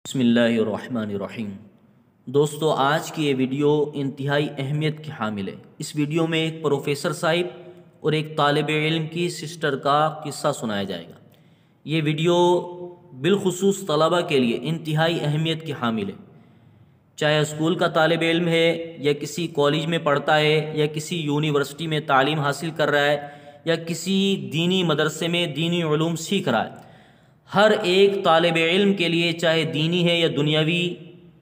بسم اللہ الرحمن الرحیم۔ دوستو، آج کی یہ ویڈیو انتہائی اہمیت کی حامل ہے۔ اس ویڈیو میں ایک پروفیسر صاحب اور ایک طالب علم کی سسٹر کا قصہ سنایا جائے گا۔ یہ ویڈیو بالخصوص طلبہ کے لیے انتہائی اہمیت کی حامل ہے، چاہے اسکول کا طالب علم ہے یا کسی کالج میں پڑھتا ہے یا کسی یونیورسٹی میں تعلیم حاصل کر رہا ہے یا کسی دینی مدرسے میں دینی علوم سیکھ رہا ہے۔ ہر ایک طالب علم کے لیے، چاہے دینی ہے یا دنیاوی،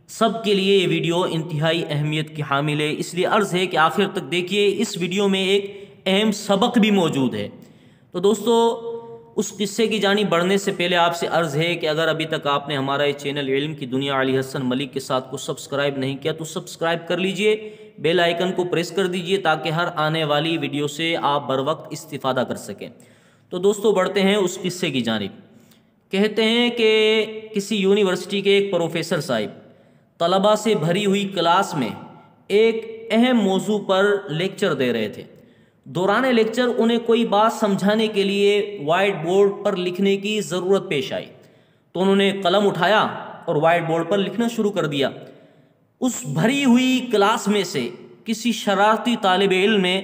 سب کے لیے یہ ویڈیو انتہائی اہمیت کی حامل ہے۔ اس لیے عرض ہے کہ آخر تک دیکھیے، اس ویڈیو میں ایک اہم سبق بھی موجود ہے۔ تو دوستو، اس قصے کی جانب بڑھنے سے پہلے آپ سے عرض ہے کہ اگر ابھی تک آپ نے ہمارا یہ چینل علم کی دنیا علی حسن ملک کے ساتھ کو سبسکرائب نہیں کیا تو سبسکرائب کر لیجئے، بیل آئیکن کو پریس کر دیجئے تاکہ ہر آنے والی ویڈیو سے آپ بر وقت استفادہ کر سکیں۔ تو دوستو، بڑھتے ہیں اس قصے کی جانب۔ کہتے ہیں کہ کسی یونیورسٹی کے ایک پروفیسر صاحب طلباء سے بھری ہوئی کلاس میں ایک اہم موضوع پر لیکچر دے رہے تھے۔ دوران لیکچر انہیں کوئی بات سمجھانے کے لیے وائٹ بورڈ پر لکھنے کی ضرورت پیش آئی، تو انہوں نے قلم اٹھایا اور وائٹ بورڈ پر لکھنا شروع کر دیا۔ اس بھری ہوئی کلاس میں سے کسی شرارتی طالب علم نے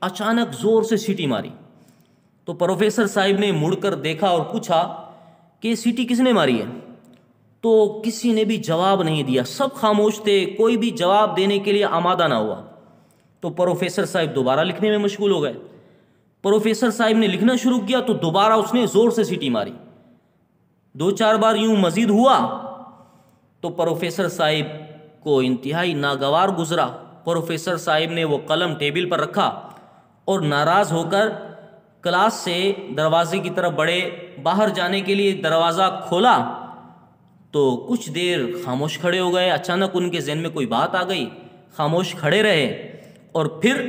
اچانک زور سے سیٹی ماری، تو پروفیسر صاحب نے مڑ کر دیکھا اور پوچھا کہ سیٹی کس نے ماری ہے؟ تو کسی نے بھی جواب نہیں دیا، سب خاموش تھے، کوئی بھی جواب دینے کے لیے آمادہ نہ ہوا۔ تو پروفیسر صاحب دوبارہ لکھنے میں مشغول ہو گئے۔ پروفیسر صاحب نے لکھنا شروع کیا تو دوبارہ اس نے زور سے سیٹی ماری۔ دو چار بار یوں مزید ہوا تو پروفیسر صاحب کو انتہائی ناگوار گزرا۔ پروفیسر صاحب نے وہ قلم ٹیبل پر رکھا اور ناراض ہو کر کلاس سے دروازے کی طرف بڑھے۔ باہر جانے کے لیے دروازہ کھولا تو کچھ دیر خاموش کھڑے ہو گئے۔ اچانک ان کے ذہن میں کوئی بات آ گئی، خاموش کھڑے رہے اور پھر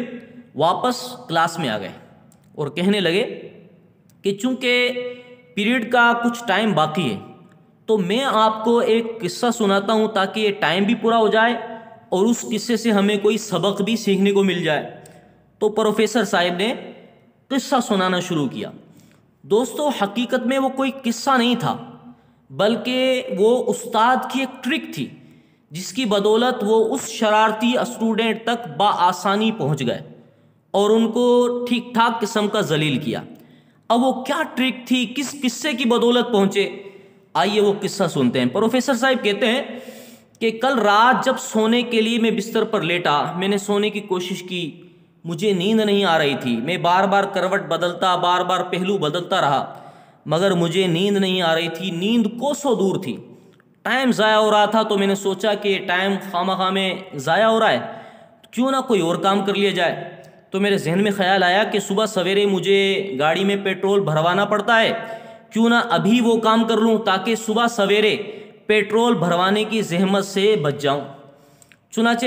واپس کلاس میں آ گئے اور کہنے لگے کہ چونکہ پیریڈ کا کچھ ٹائم باقی ہے تو میں آپ کو ایک قصہ سناتا ہوں تاکہ یہ ٹائم بھی پورا ہو جائے اور اس قصے سے ہمیں کوئی سبق بھی سیکھنے کو مل جائے۔ تو پروفیسر صاحب نے قصہ سنانا شروع کیا۔ دوستو، حقیقت میں وہ کوئی قصہ نہیں تھا، بلکہ وہ استاد کی ایک ٹرک تھی جس کی بدولت وہ اس شرارتی اسٹوڈنٹ تک بآسانی پہنچ گئے اور ان کو ٹھیک ٹھاک قسم کا ذلیل کیا۔ اب وہ کیا ٹرک تھی، کس قصے کی بدولت پہنچے، آئیے وہ قصہ سنتے ہیں۔ پروفیسر صاحب کہتے ہیں کہ کل رات جب سونے کے لیے میں بستر پر لیٹا، میں نے سونے کی کوشش کی، مجھے نیند نہیں آ رہی تھی۔ میں بار بار کروٹ بدلتا، بار بار پہلو بدلتا رہا، مگر مجھے نیند نہیں آ رہی تھی۔ نیند کوسوں دور تھی، ٹائم ضائع ہو رہا تھا۔ تو میں نے سوچا کہ ٹائم خواہ میں ضائع ہو رہا ہے، کیوں نہ کوئی اور کام کر لیا جائے۔ تو میرے ذہن میں خیال آیا کہ صبح سویرے مجھے گاڑی میں پیٹرول بھروانا پڑتا ہے، کیوں نہ ابھی وہ کام کر لوں تاکہ صبح سویرے پیٹرول بھروانے کی زحمت سے بچ جاؤں۔ چنانچہ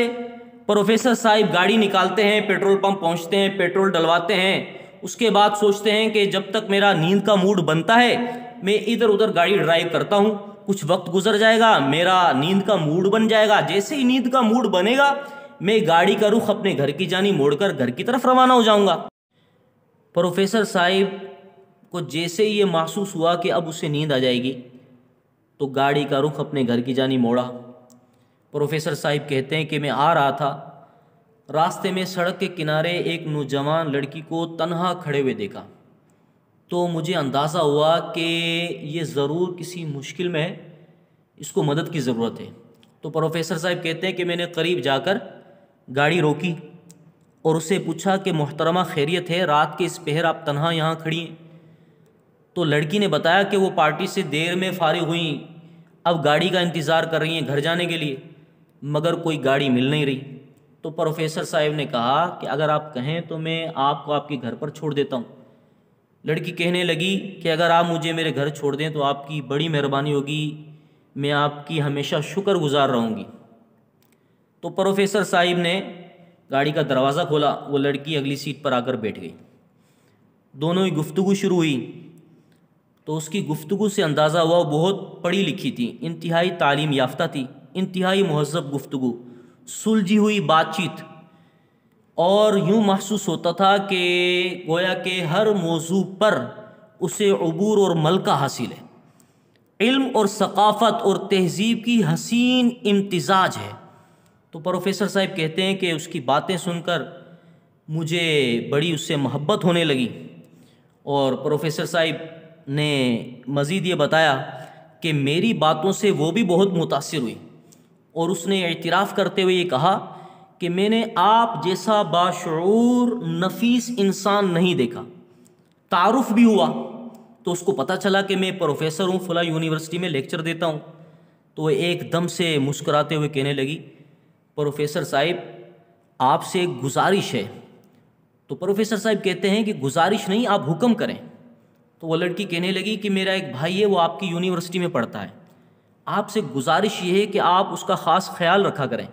پروفیسر صاحب گاڑی نکالتے ہیں، پیٹرول پمپ پہنچتے ہیں، پیٹرول ڈلواتے ہیں۔ اس کے بعد سوچتے ہیں کہ جب تک میرا نیند کا موڈ بنتا ہے میں ادھر ادھر گاڑی ڈرائیو کرتا ہوں، کچھ وقت گزر جائے گا، میرا نیند کا موڈ بن جائے گا۔ جیسے ہی نیند کا موڈ بنے گا میں گاڑی کا رخ اپنے گھر کی جانب موڑ کر گھر کی طرف روانہ ہو جاؤں گا۔ پروفیسر صاحب کو جیسے ہی یہ محسوس ہوا کہ اب اسے نیند آ جائے گی تو گاڑی کا رخ اپنے گھر کی جانب موڑا۔ پروفیسر صاحب کہتے ہیں کہ میں آ رہا تھا، راستے میں سڑک کے کنارے ایک نوجوان لڑکی کو تنہا کھڑے ہوئے دیکھا، تو مجھے اندازہ ہوا کہ یہ ضرور کسی مشکل میں ہے، اس کو مدد کی ضرورت ہے۔ تو پروفیسر صاحب کہتے ہیں کہ میں نے قریب جا کر گاڑی روکی اور اسے پوچھا کہ محترمہ خیریت ہے، رات کے اس پہر آپ تنہا یہاں کھڑی ہیں؟ تو لڑکی نے بتایا کہ وہ پارٹی سے دیر میں فارغ ہوئیں، اب گاڑی کا انتظار کر رہی ہیں گھر جانے کے لیے، مگر کوئی گاڑی مل نہیں رہی۔ تو پروفیسر صاحب نے کہا کہ اگر آپ کہیں تو میں آپ کو آپ کے گھر پر چھوڑ دیتا ہوں۔ لڑکی کہنے لگی کہ اگر آپ مجھے میرے گھر چھوڑ دیں تو آپ کی بڑی مہربانی ہوگی، میں آپ کی ہمیشہ شکر گزار رہوں گی۔ تو پروفیسر صاحب نے گاڑی کا دروازہ کھولا، وہ لڑکی اگلی سیٹ پر آ کر بیٹھ گئی، دونوں ہی گفتگو شروع ہوئی۔ تو اس کی گفتگو سے اندازہ ہوا وہ بہت پڑھی لکھی تھی، انتہائی تعلیم یافتہ تھی، انتہائی مہذب گفتگو، سلجھی ہوئی بات چیت، اور یوں محسوس ہوتا تھا کہ گویا کہ ہر موضوع پر اسے عبور اور ملکہ حاصل ہے، علم اور ثقافت اور تہذیب کی حسین امتزاج ہے۔ تو پروفیسر صاحب کہتے ہیں کہ اس کی باتیں سن کر مجھے بڑی اس سے محبت ہونے لگی، اور پروفیسر صاحب نے مزید یہ بتایا کہ میری باتوں سے وہ بھی بہت متاثر ہوئی، اور اس نے اعتراف کرتے ہوئے یہ کہا کہ میں نے آپ جیسا باشعور نفیس انسان نہیں دیکھا۔ تعارف بھی ہوا تو اس کو پتہ چلا کہ میں پروفیسر ہوں، فلاں یونیورسٹی میں لیکچر دیتا ہوں، تو وہ ایک دم سے مسکراتے ہوئے کہنے لگی پروفیسر صاحب آپ سے ایک گزارش ہے۔ تو پروفیسر صاحب کہتے ہیں کہ گزارش نہیں، آپ حکم کریں۔ تو وہ لڑکی کہنے لگی کہ میرا ایک بھائی ہے، وہ آپ کی یونیورسٹی میں پڑھتا ہے، آپ سے گزارش یہ ہے کہ آپ اس کا خاص خیال رکھا کریں۔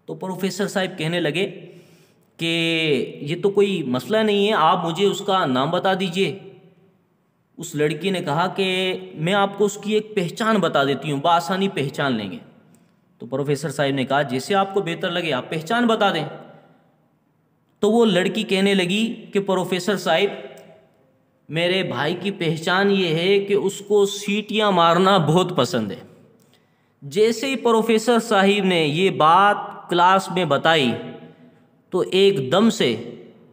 تو پروفیسر صاحب کہنے لگے کہ یہ تو کوئی مسئلہ نہیں ہے، آپ مجھے اس کا نام بتا دیجئے۔ اس لڑکی نے کہا کہ میں آپ کو اس کی ایک پہچان بتا دیتی ہوں، بآسانی پہچان لیں گے۔ تو پروفیسر صاحب نے کہا جیسے آپ کو بہتر لگے آپ پہچان بتا دیں۔ تو وہ لڑکی کہنے لگی کہ پروفیسر صاحب میرے بھائی کی پہچان یہ ہے کہ اس کو سیٹیاں مارنا بہت پسند ہے۔ جیسے ہی پروفیسر صاحب نے یہ بات کلاس میں بتائی تو ایک دم سے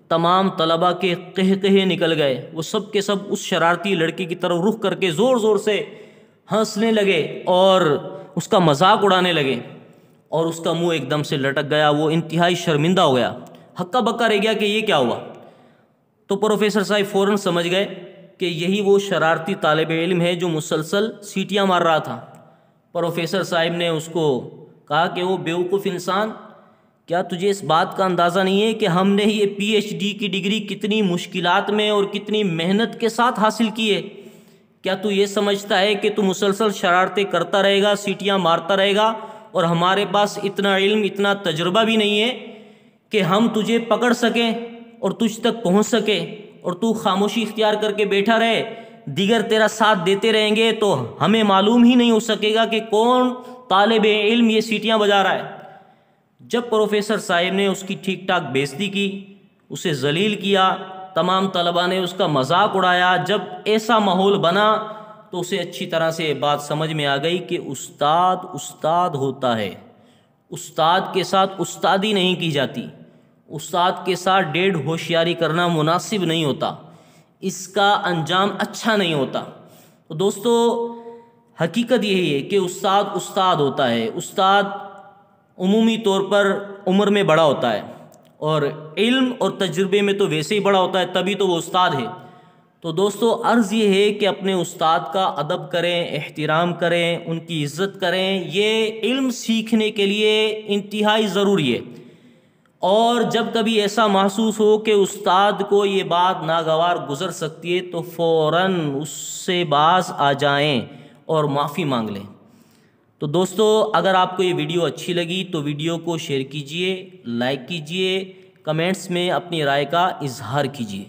تمام طلباء کے قہقہے نکل گئے، وہ سب کے سب اس شرارتی لڑکی کی طرف رخ کر کے زور زور سے ہنسنے لگے اور اس کا مذاق اڑانے لگے، اور اس کا منہ ایک دم سے لٹک گیا، وہ انتہائی شرمندہ ہو گیا، ہکا بکا رہ گیا کہ یہ کیا ہوا۔ تو پروفیسر صاحب فوراً سمجھ گئے کہ یہی وہ شرارتی طالب علم ہے جو مسلسل سیٹیاں مار رہا تھا۔ پروفیسر صاحب نے اس کو کہا کہ وہ بیوقوف انسان، کیا تجھے اس بات کا اندازہ نہیں ہے کہ ہم نے یہ پی ایچ ڈی کی ڈگری کتنی مشکلات میں اور کتنی محنت کے ساتھ حاصل کی ہے؟ کیا تو یہ سمجھتا ہے کہ تو مسلسل شرارتیں کرتا رہے گا، سیٹیاں مارتا رہے گا، اور ہمارے پاس اتنا علم اتنا تجربہ بھی نہیں ہے کہ ہم تجھے پکڑ سکیں اور تجھ تک پہنچ سکے، اور تو خاموشی اختیار کر کے بیٹھا رہے، دیگر تیرا ساتھ دیتے رہیں گے تو ہمیں معلوم ہی نہیں ہو سکے گا کہ کون طالب علم یہ سیٹیاں بجا رہا ہے۔ جب پروفیسر صاحب نے اس کی ٹھیک ٹھاک بےعزتی کی، اسے ذلیل کیا، تمام طلباء نے اس کا مذاق اڑایا، جب ایسا ماحول بنا تو اسے اچھی طرح سے بات سمجھ میں آ گئی کہ استاد استاد ہوتا ہے، استاد کے ساتھ استادی نہیں کی جاتی، استاد کے ساتھ ڈیڑھ ہوشیاری کرنا مناسب نہیں ہوتا، اس کا انجام اچھا نہیں ہوتا۔ تو دوستو حقیقت یہی ہے کہ استاد استاد ہوتا ہے، استاد عمومی طور پر عمر میں بڑا ہوتا ہے، اور علم اور تجربے میں تو ویسے ہی بڑا ہوتا ہے، تبھی تو وہ استاد ہے۔ تو دوستو عرض یہ ہے کہ اپنے استاد کا ادب کریں، احترام کریں، ان کی عزت کریں، یہ علم سیکھنے کے لیے انتہائی ضروری ہے۔ اور جب کبھی ایسا محسوس ہو کہ استاد کو یہ بات ناگوار گزر سکتی ہے تو فوراً اس سے باز آ جائیں اور معافی مانگ لیں۔ تو دوستو اگر آپ کو یہ ویڈیو اچھی لگی تو ویڈیو کو شیئر کیجئے، لائک کیجئے، کمنٹس میں اپنی رائے کا اظہار کیجئے۔